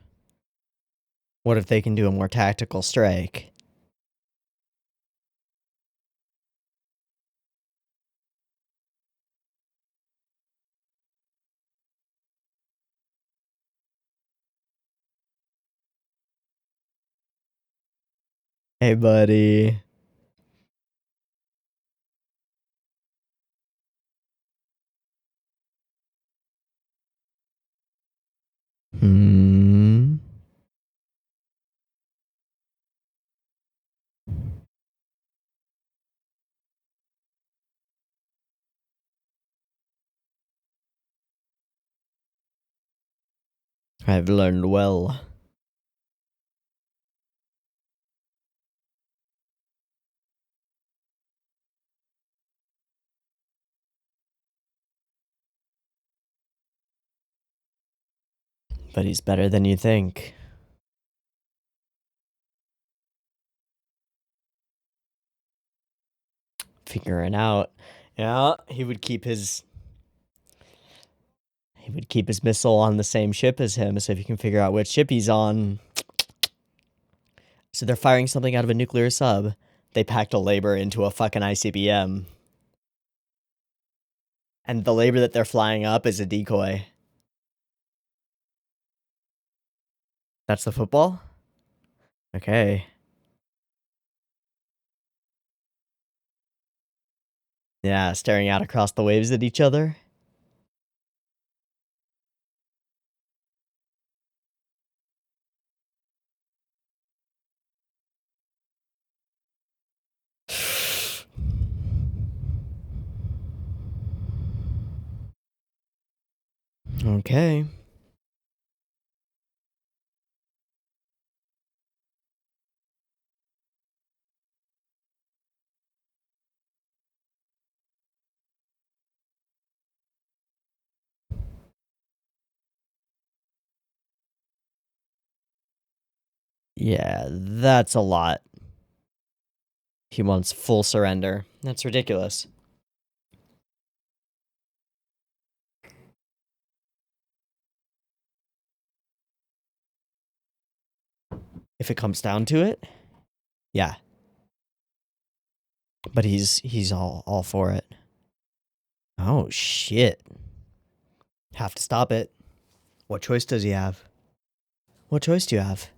What if they can do a more tactical strike? Hey, buddy. Hmm. I've learned well. But he's better than you think. Figuring out. Yeah, he would keep his missile on the same ship as him, so if you can figure out which ship he's on. So they're firing something out of a nuclear sub. They packed a labor into a fucking ICBM. And the labor that they're flying up is a decoy. That's the football? Okay. Yeah, staring out across the waves at each other. Okay. Yeah, that's a lot. He wants full surrender. That's ridiculous. If it comes down to it. Yeah. But he's all for it. Oh, shit. Have to stop it. What choice does he have? What choice do you have?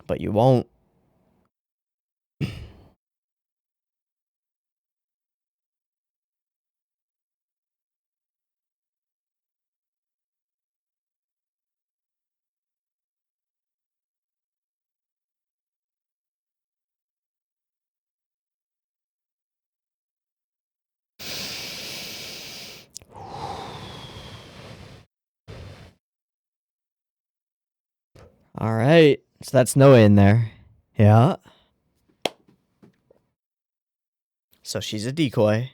But you won't. All right. So that's Noah in there. Yeah. So she's a decoy.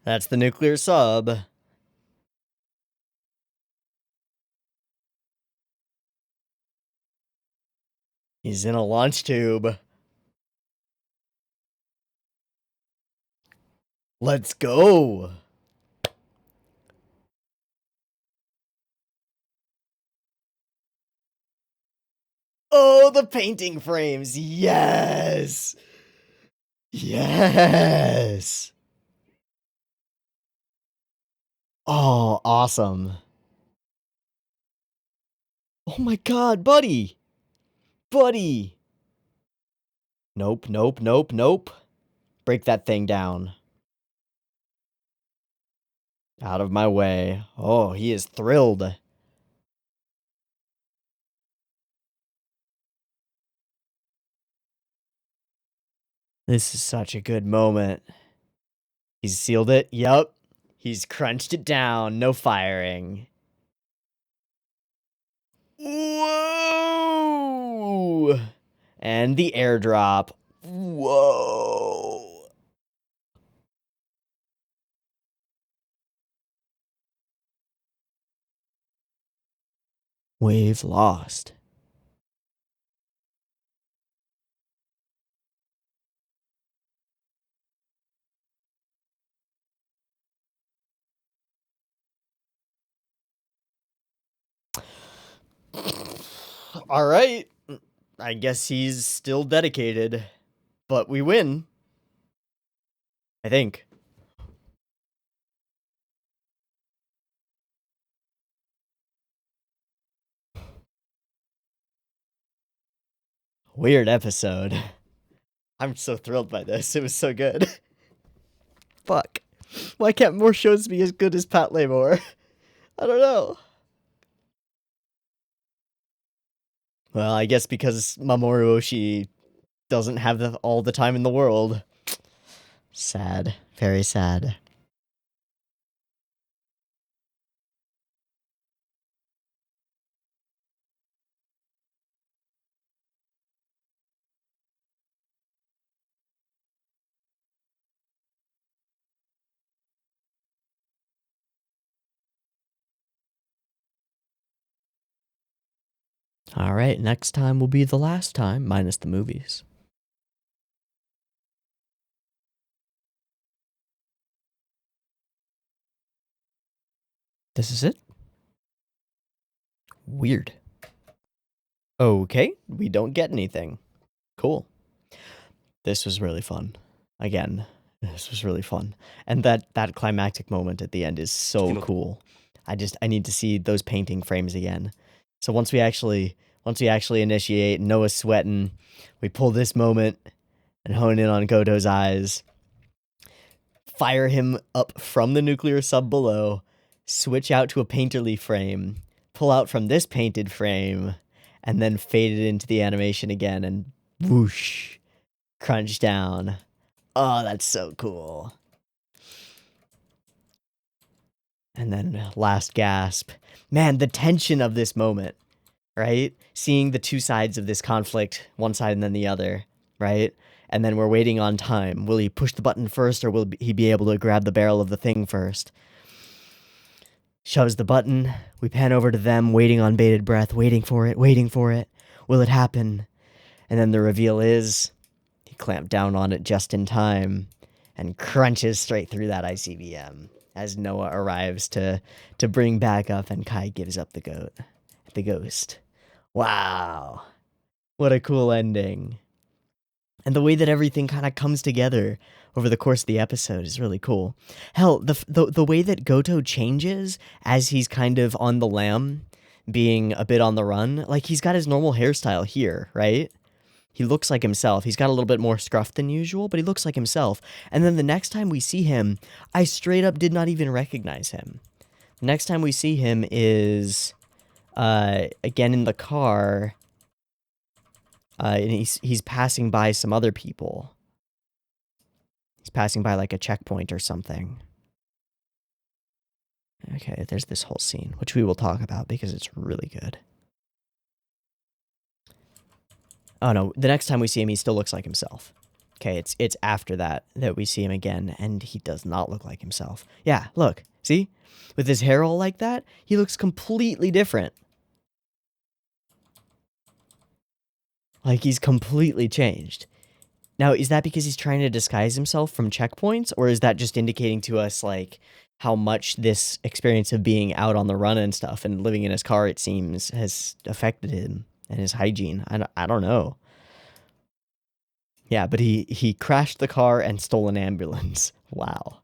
That's the nuclear sub. He's in a launch tube. Let's go. Oh, the painting frames. Yes. Yes. Oh, awesome. Oh my god, buddy. Buddy. Nope, nope, nope, nope. Break that thing down. Out of my way. Oh, he is thrilled. This is such a good moment. He's sealed it. Yup. He's crunched it down. No firing. Whoa! And the airdrop. Whoa! Wave lost. All right. I guess he's still dedicated, but we win. I think. Weird episode. I'm so thrilled by this. It was so good. Fuck. Why can't more shows be as good as Patlabor? I don't know. Well, I guess because Mamoru Oshii doesn't have all the time in the world. Sad. Very sad. All right, next time will be the last time, minus the movies. This is it? Weird. Okay, we don't get anything. Cool. This was really fun. Again, this was really fun. And that climactic moment at the end is so cool. I need to see those painting frames again. So once we actually initiate, Noah's sweating, we pull this moment and hone in on Goto's eyes. Fire him up from the nuclear sub below, switch out to a painterly frame, pull out from this painted frame, and then fade it into the animation again and whoosh, crunch down. Oh, that's so cool. And then last gasp. Man, the tension of this moment, right? Seeing the two sides of this conflict, one side and then the other, right? And then we're waiting on time. Will he push the button first or will he be able to grab the barrel of the thing first? Shoves the button. We pan over to them, waiting on bated breath, waiting for it, waiting for it. Will it happen? And then the reveal is he clamped down on it just in time and crunches straight through that ICBM. as Noah arrives to bring back up, and Kai gives up the ghost. Wow. What a cool ending. And the way that everything kind of comes together over the course of the episode is really cool. Hell, the way that Goto changes as he's kind of on the lam, being a bit on the run, like he's got his normal hairstyle here, right? He looks like himself. He's got a little bit more scruff than usual, but he looks like himself. And then the next time we see him, I straight up did not even recognize him. The next time we see him is again in the car. And he's passing by some other people. He's passing by like a checkpoint or something. Okay, there's this whole scene, which we will talk about because it's really good. Oh no, the next time we see him, he still looks like himself. Okay, it's after that we see him again, and he does not look like himself. Yeah, look, see? With his hair all like that, he looks completely different. Like, he's completely changed. Now, is that because he's trying to disguise himself from checkpoints, or is that just indicating to us, like, how much this experience of being out on the run and stuff and living in his car, it seems, has affected him and his hygiene? I don't know. Yeah, but he crashed the car and stole an ambulance. Wow.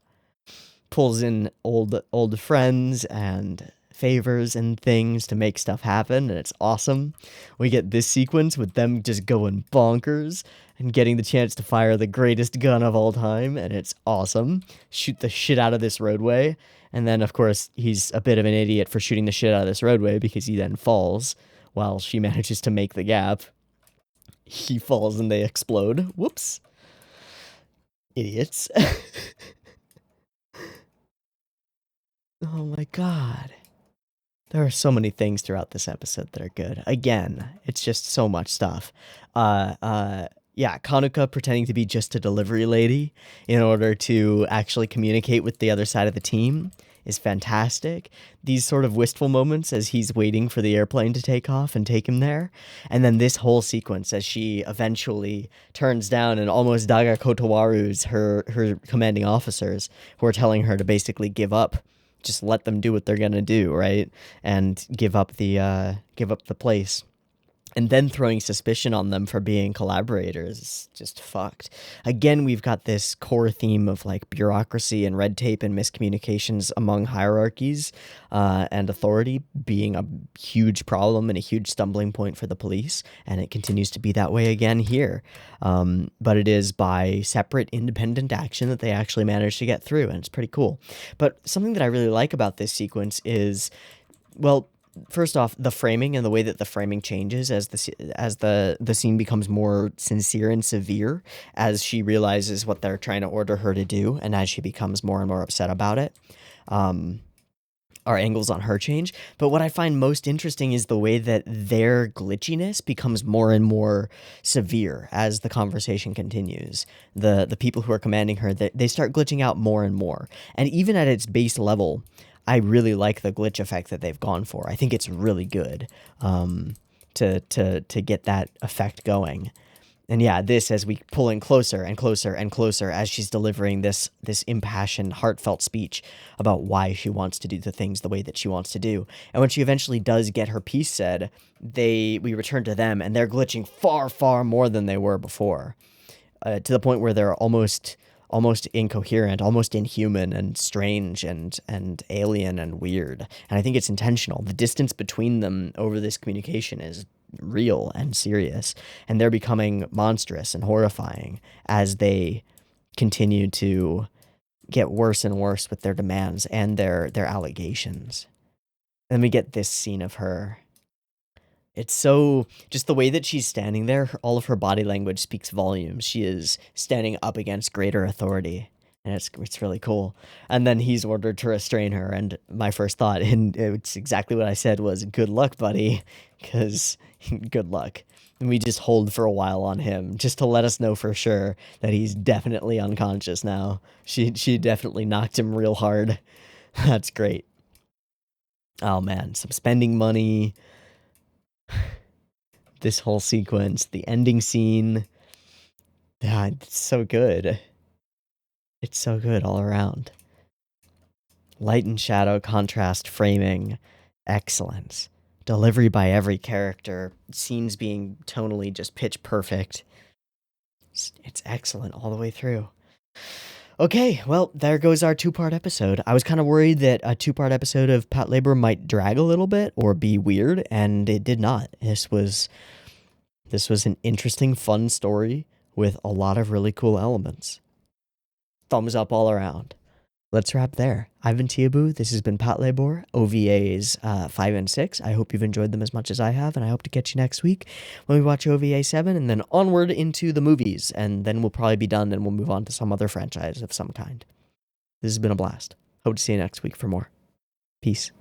Pulls in old friends and favors and things to make stuff happen, and it's awesome. We get this sequence with them just going bonkers and getting the chance to fire the greatest gun of all time, and it's awesome. Shoot the shit out of this roadway, and then, of course, he's a bit of an idiot for shooting the shit out of this roadway because he then falls while she manages to make the gap. He falls and they explode. Whoops. Idiots. Oh my god. There are so many things throughout this episode that are good. Again, it's just so much stuff. Yeah, Kanuka pretending to be just a delivery lady in order to actually communicate with the other side of the team is fantastic. These sort of wistful moments as he's waiting for the airplane to take off and take him there. And then this whole sequence as she eventually turns down and almost Daga Kotowaru's her commanding officers who are telling her to basically give up. Just let them do what they're gonna do, right? And give up the place. And then throwing suspicion on them for being collaborators is just fucked. Again, we've got this core theme of like bureaucracy and red tape and miscommunications among hierarchies and authority being a huge problem and a huge stumbling point for the police. And it continues to be that way again here. But it is by separate independent action that they actually manage to get through. And it's pretty cool. But something that I really like about this sequence is, well, first off, the framing and the way that the framing changes as the scene becomes more sincere and severe as she realizes what they're trying to order her to do, and as she becomes more and more upset about it. Our angles on her change. But what I find most interesting is the way that their glitchiness becomes more and more severe as the conversation continues. The people who are commanding her, they start glitching out more and more. And even at its base level, I really like the glitch effect that they've gone for. I think it's really good to get that effect going. And yeah, this as we pull in closer and closer and closer as she's delivering this impassioned, heartfelt speech about why she wants to do the things the way that she wants to do. And when she eventually does get her piece said, we return to them, and they're glitching far, far more than they were before, to the point where they're almost incoherent, almost inhuman and strange and alien and weird. And I think it's intentional. The distance between them over this communication is real and serious, and they're becoming monstrous and horrifying as they continue to get worse and worse with their demands and their allegations. And we get this scene of her. It's so, just the way that she's standing there, all of her body language speaks volumes. She is standing up against greater authority, and it's really cool. And then he's ordered to restrain her, and my first thought, and it's exactly what I said, was good luck, buddy, because good luck. And we just hold for a while on him, just to let us know for sure that he's definitely unconscious now. She definitely knocked him real hard. That's great. Oh man, some spending money. This whole sequence, the ending scene, yeah, it's so good. It's so good all around. Light and shadow, contrast, framing, excellence. Delivery by every character, scenes being tonally just pitch perfect. It's excellent all the way through. Okay, well, there goes our two-part episode. I was kind of worried that a two-part episode of Patlabor might drag a little bit or be weird, and it did not. This was an interesting, fun story with a lot of really cool elements. Thumbs up all around. Let's wrap there. I've been Teeaboo. This has been Patlabor, OVAs 5 and 6. I hope you've enjoyed them as much as I have, and I hope to catch you next week when we watch OVA 7 and then onward into the movies, and then we'll probably be done and we'll move on to some other franchise of some kind. This has been a blast. Hope to see you next week for more. Peace.